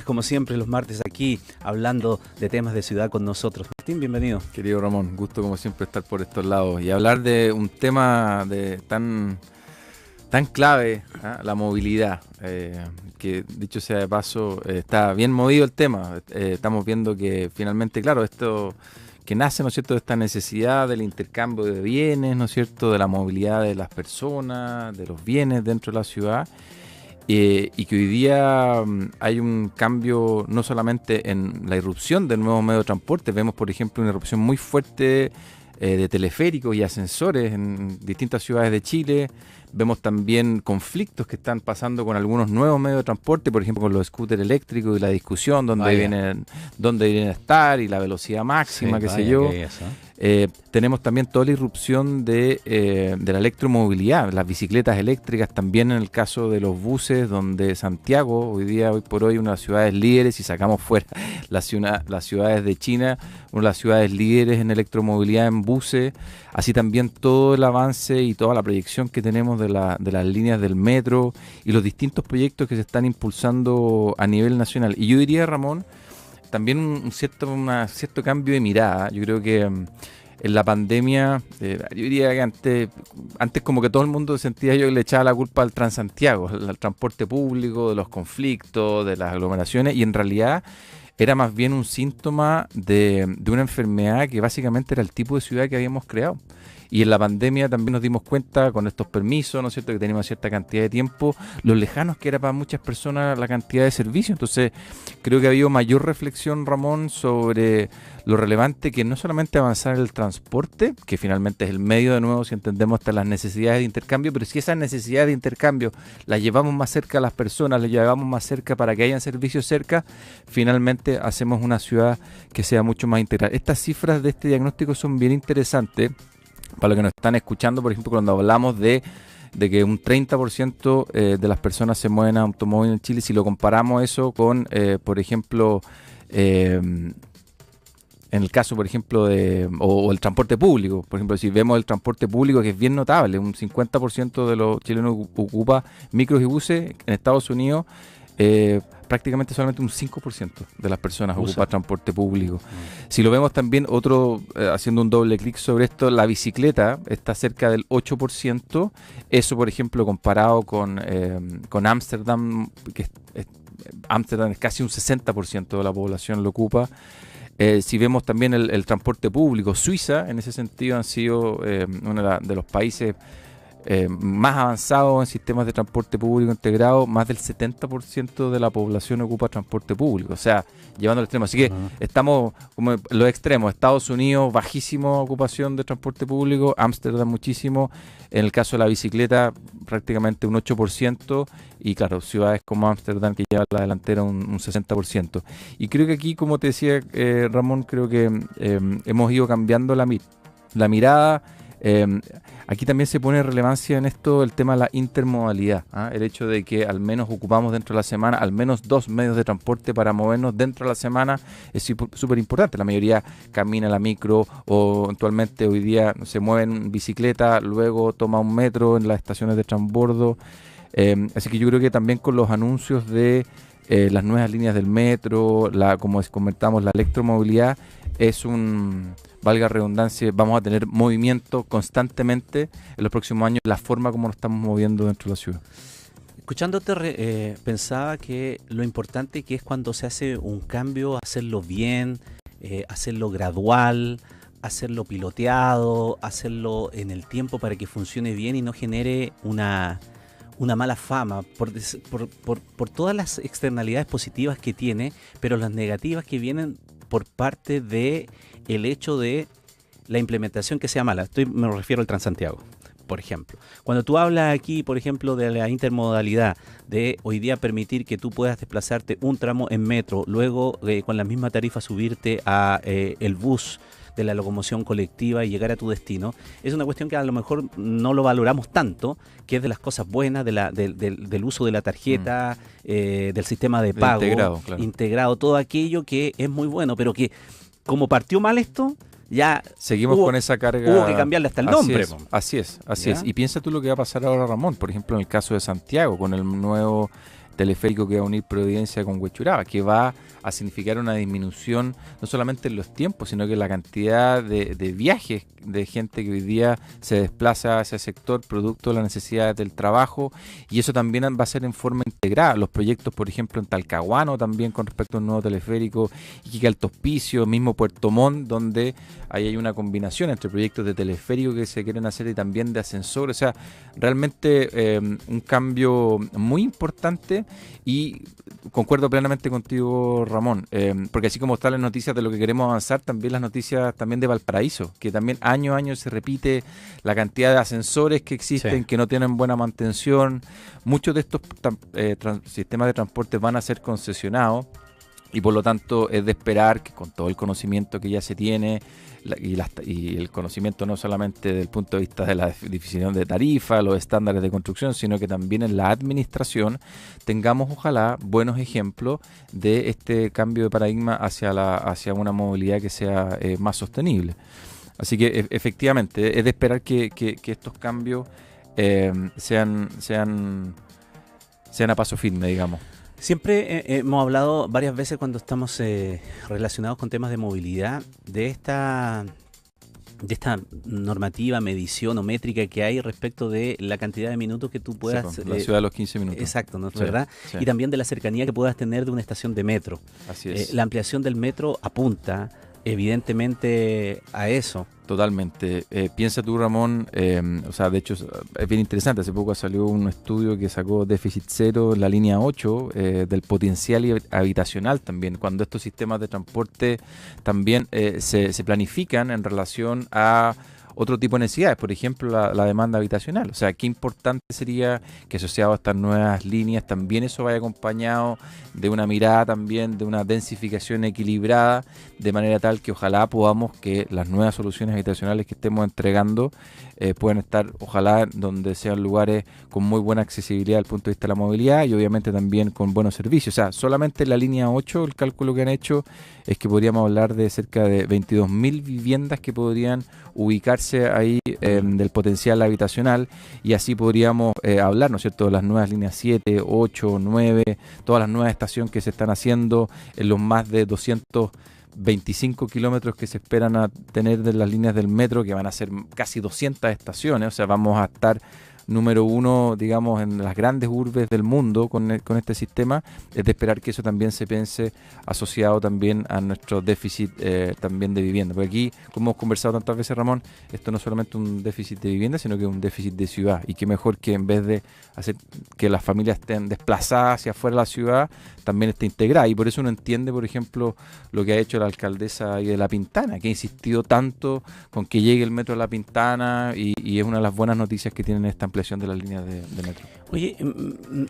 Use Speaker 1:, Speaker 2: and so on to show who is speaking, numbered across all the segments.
Speaker 1: Como siempre, los martes aquí, hablando de temas de ciudad con nosotros. Martín, bienvenido.
Speaker 2: Querido Ramón, gusto como siempre estar por estos lados y hablar de un tema tan clave, la movilidad, que dicho sea de paso, está bien movido el tema. Estamos viendo que finalmente, claro, esto que nace, ¿no es cierto?, de esta necesidad del intercambio de bienes, ¿no es cierto?, de la movilidad de las personas, de los bienes dentro de la ciudad. Y que hoy día hay un cambio no solamente en la irrupción de nuevos medios de transporte, vemos por ejemplo una irrupción muy fuerte de teleféricos y ascensores en distintas ciudades de Chile. Vemos también conflictos que están pasando con algunos nuevos medios de transporte, por ejemplo con los scooters eléctricos y la discusión dónde vienen a estar y la velocidad máxima, sí, qué sé yo. Tenemos también toda la irrupción de la electromovilidad, las bicicletas eléctricas, también en el caso de los buses, donde Santiago, hoy por hoy, una de las ciudades líderes, si sacamos fuera las ciudades de China, una de las ciudades líderes en electromovilidad en buses, así también todo el avance y toda la proyección que tenemos de las líneas del metro y los distintos proyectos que se están impulsando a nivel nacional. Y yo diría, Ramón, también un cierto cambio de mirada. Yo creo que en la pandemia, yo diría que antes como que todo el mundo sentía yo que le echaba la culpa al Transantiago, al transporte público, de los conflictos, de las aglomeraciones, y en realidad era más bien un síntoma de una enfermedad que básicamente era el tipo de ciudad que habíamos creado. Y en la pandemia también nos dimos cuenta con estos permisos, ¿no es cierto?, que teníamos cierta cantidad de tiempo, lo lejanos que era para muchas personas la cantidad de servicios. Entonces, creo que ha habido mayor reflexión, Ramón, sobre lo relevante que no solamente avanzar en el transporte, que finalmente es el medio de nuevo, si entendemos hasta las necesidades de intercambio, pero si esas necesidades de intercambio las llevamos más cerca a las personas, las llevamos más cerca para que hayan servicios cerca, finalmente hacemos una ciudad que sea mucho más integral. Estas cifras de este diagnóstico son bien interesantes. Para los que nos están escuchando, por ejemplo, cuando hablamos de que un 30% de las personas se mueven a automóvil en Chile, si lo comparamos eso con, por ejemplo, en el caso, por ejemplo, o el transporte público, por ejemplo, si vemos el transporte público, que es bien notable, un 50% de los chilenos ocupa micros y buses. En Estados Unidos, prácticamente solamente un 5% de las personas ocupa transporte público. Si lo vemos también, haciendo un doble clic sobre esto, la bicicleta está cerca del 8%. Eso, por ejemplo, comparado con Ámsterdam, Ámsterdam es casi un 60% de la población lo ocupa. Si vemos también el transporte público, Suiza, en ese sentido, han sido uno de los países más avanzados en sistemas de transporte público integrado. Más del 70% de la población ocupa transporte público, o sea, llevando al extremo. Así que estamos como en los extremos. Estados Unidos, bajísima ocupación de transporte público, Ámsterdam muchísimo, en el caso de la bicicleta prácticamente un 8%, y claro, ciudades como Ámsterdam que lleva la delantera un 60%. Y creo que aquí, como te decía, Ramón, creo que hemos ido cambiando la mirada. Aquí también se pone relevancia en esto el tema de la intermodalidad, el hecho de que al menos ocupamos dentro de la semana al menos 2 medios de transporte para movernos dentro de la semana. Es súper importante. La mayoría camina la micro, o eventualmente hoy día se mueve en bicicleta, luego toma un metro en las estaciones de transbordo. Así que yo creo que también con los anuncios de las nuevas líneas del metro, como comentamos, la electromovilidad, valga redundancia, vamos a tener movimiento constantemente en los próximos años, la forma como nos estamos moviendo dentro de la ciudad.
Speaker 1: Escuchándote, pensaba que lo importante que es cuando se hace un cambio, hacerlo bien, hacerlo gradual, hacerlo piloteado, hacerlo en el tiempo para que funcione bien y no genere una mala fama por todas las externalidades positivas que tiene, pero las negativas que vienen por parte de el hecho de la implementación que sea mala. Me refiero al Transantiago, por ejemplo. Cuando tú hablas aquí, por ejemplo, de la intermodalidad, de hoy día permitir que tú puedas desplazarte un tramo en metro, luego con la misma tarifa subirte a el bus de la locomoción colectiva y llegar a tu destino, es una cuestión que a lo mejor no lo valoramos tanto, que es de las cosas buenas del uso de la tarjeta, del sistema de pago integrado, todo aquello que es muy bueno, pero que como partió mal esto, ya
Speaker 2: seguimos con esa carga.
Speaker 1: Hubo que cambiarle hasta el nombre.
Speaker 2: Así es. Y piensa tú lo que va a pasar ahora, Ramón, por ejemplo, en el caso de Santiago, con el nuevo teleférico que va a unir Providencia con Huechuraba, que va a significar una disminución no solamente en los tiempos, sino que la cantidad de viajes de gente que hoy día se desplaza hacia ese sector producto de las necesidades del trabajo, y eso también va a ser en forma integrada. Los proyectos, por ejemplo, en Talcahuano también con respecto a un nuevo teleférico, Iquique Alto Hospicio, mismo Puerto Montt, donde ahí hay una combinación entre proyectos de teleférico que se quieren hacer y también de ascensor. O sea, realmente un cambio muy importante, y concuerdo plenamente contigo, Ramón, porque así como están las noticias de lo que queremos avanzar, también las noticias también de Valparaíso, que también año a año se repite la cantidad de ascensores que existen, sí, que no tienen buena mantención. Muchos de estos sistemas de transporte van a ser concesionados, y por lo tanto es de esperar que con todo el conocimiento que ya se tiene y el conocimiento no solamente desde el punto de vista de la definición de tarifa, los estándares de construcción, sino que también en la administración tengamos ojalá buenos ejemplos de este cambio de paradigma hacia una movilidad que sea más sostenible. Así que efectivamente es de esperar que estos cambios sean a paso firme, digamos.
Speaker 1: Siempre hemos hablado varias veces cuando estamos relacionados con temas de movilidad de esta normativa, medición o métrica que hay respecto de la cantidad de minutos que tú puedas...
Speaker 2: Sí, la ciudad de los 15 minutos.
Speaker 1: Exacto, ¿no es
Speaker 2: sí,
Speaker 1: verdad?
Speaker 2: Sí.
Speaker 1: Y también de la cercanía que puedas tener de una estación de metro.
Speaker 2: Así es.
Speaker 1: La ampliación del metro apunta evidentemente a eso.
Speaker 2: Totalmente. Piensa tú, Ramón, o sea, de hecho es bien interesante. Hace poco salió un estudio que sacó déficit cero en la línea 8 del potencial habitacional también, cuando estos sistemas de transporte también se planifican en relación a otro tipo de necesidades, por ejemplo la demanda habitacional. O sea, qué importante sería que asociado a estas nuevas líneas también eso vaya acompañado de una mirada también, de una densificación equilibrada, de manera tal que ojalá podamos que las nuevas soluciones habitacionales que estemos entregando puedan estar, ojalá, donde sean lugares con muy buena accesibilidad desde el punto de vista de la movilidad y obviamente también con buenos servicios. O sea, solamente en la línea 8 el cálculo que han hecho es que podríamos hablar de cerca de 22.000 viviendas que podrían ubicarse ahí del potencial habitacional, y así podríamos hablar, ¿no es cierto?, de las nuevas líneas 7, 8, 9, todas las nuevas estaciones que se están haciendo en los más de 225 kilómetros que se esperan a tener de las líneas del metro, que van a ser casi 200 estaciones. O sea, vamos a estar número uno, digamos, en las grandes urbes del mundo con este sistema. Es de esperar que eso también se pense asociado también a nuestro déficit también de vivienda. Porque aquí, como hemos conversado tantas veces, Ramón, esto no es solamente un déficit de vivienda, sino que es un déficit de ciudad. Y qué mejor que en vez de hacer que las familias estén desplazadas hacia afuera de la ciudad, también esté integrada. Y por eso uno entiende, por ejemplo, lo que ha hecho la alcaldesa ahí de La Pintana, que ha insistido tanto con que llegue el metro a La Pintana, y es una de las buenas noticias que tienen esta ampliación de las líneas de metro.
Speaker 1: Oye,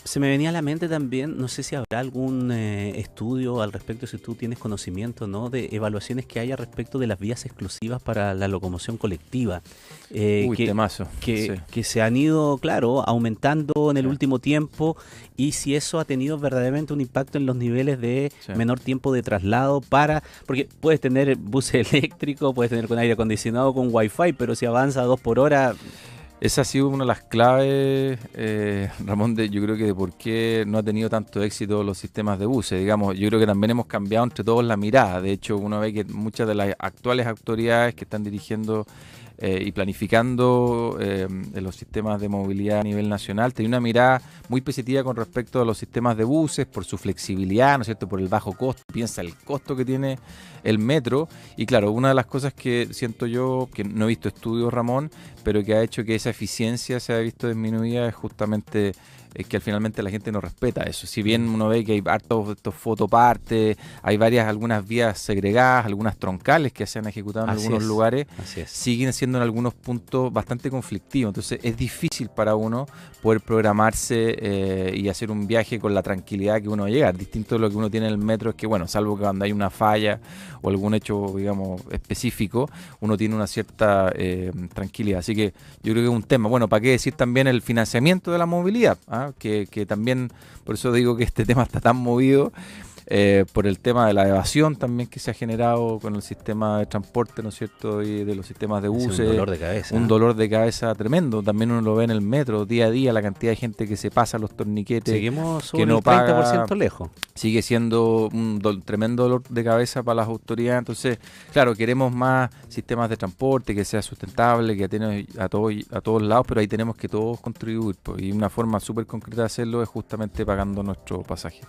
Speaker 1: se me venía a la mente también, no sé si habrá algún estudio al respecto, si tú tienes conocimiento, ¿no?, de evaluaciones que haya respecto de las vías exclusivas para la locomoción colectiva.
Speaker 2: Temazo.
Speaker 1: Que se han ido, claro, aumentando en el último tiempo, y si eso ha tenido verdaderamente un impacto en los niveles de menor tiempo de traslado porque puedes tener buses eléctricos, puedes tener con aire acondicionado, con wifi, pero si avanza 2 por hora...
Speaker 2: Esa ha sido una de las claves, Ramón, yo creo que de por qué no ha tenido tanto éxito los sistemas de buses. Digamos, yo creo que también hemos cambiado entre todos la mirada. De hecho, uno ve que muchas de las actuales autoridades que están dirigiendo y planificando los sistemas de movilidad a nivel nacional tienen una mirada muy positiva con respecto a los sistemas de buses por su flexibilidad, ¿no es cierto?, por el bajo costo. Piensa el costo que tiene el metro, y claro, una de las cosas que siento yo, que no he visto estudios, Ramón, pero que ha hecho que esa eficiencia se haya visto disminuida, es justamente que finalmente la gente no respeta eso. Si bien uno ve que hay hartos fotopartes, hay algunas vías segregadas, algunas troncales que se han ejecutado en algunos lugares, siguen siendo en algunos puntos bastante conflictivos. Entonces es difícil para uno poder programarse y hacer un viaje con la tranquilidad que uno va a llegar. Distinto de lo que uno tiene en el metro, es que, bueno, salvo que cuando hay una falla o algún hecho, digamos, específico, uno tiene una cierta tranquilidad. Así que yo creo que es un tema. Bueno, ¿para qué decir también el financiamiento de la movilidad? Que también, por eso digo que este tema está tan movido. por el tema de la evasión también que se ha generado con el sistema de transporte, ¿no es cierto? Y de los sistemas de buses.
Speaker 1: Un dolor de cabeza.
Speaker 2: Un dolor de cabeza tremendo. También uno lo ve en el metro día a día, la cantidad de gente que se pasa los torniquetes.
Speaker 1: Seguimos sobre
Speaker 2: que no
Speaker 1: el 30%
Speaker 2: paga,
Speaker 1: lejos.
Speaker 2: sigue siendo un tremendo dolor de cabeza para las autoridades. Entonces, claro, queremos más sistemas de transporte, que sea sustentable, que atienda a todos lados, pero ahí tenemos que todos contribuir. Pues, y una forma súper concreta de hacerlo es justamente pagando nuestro pasaje.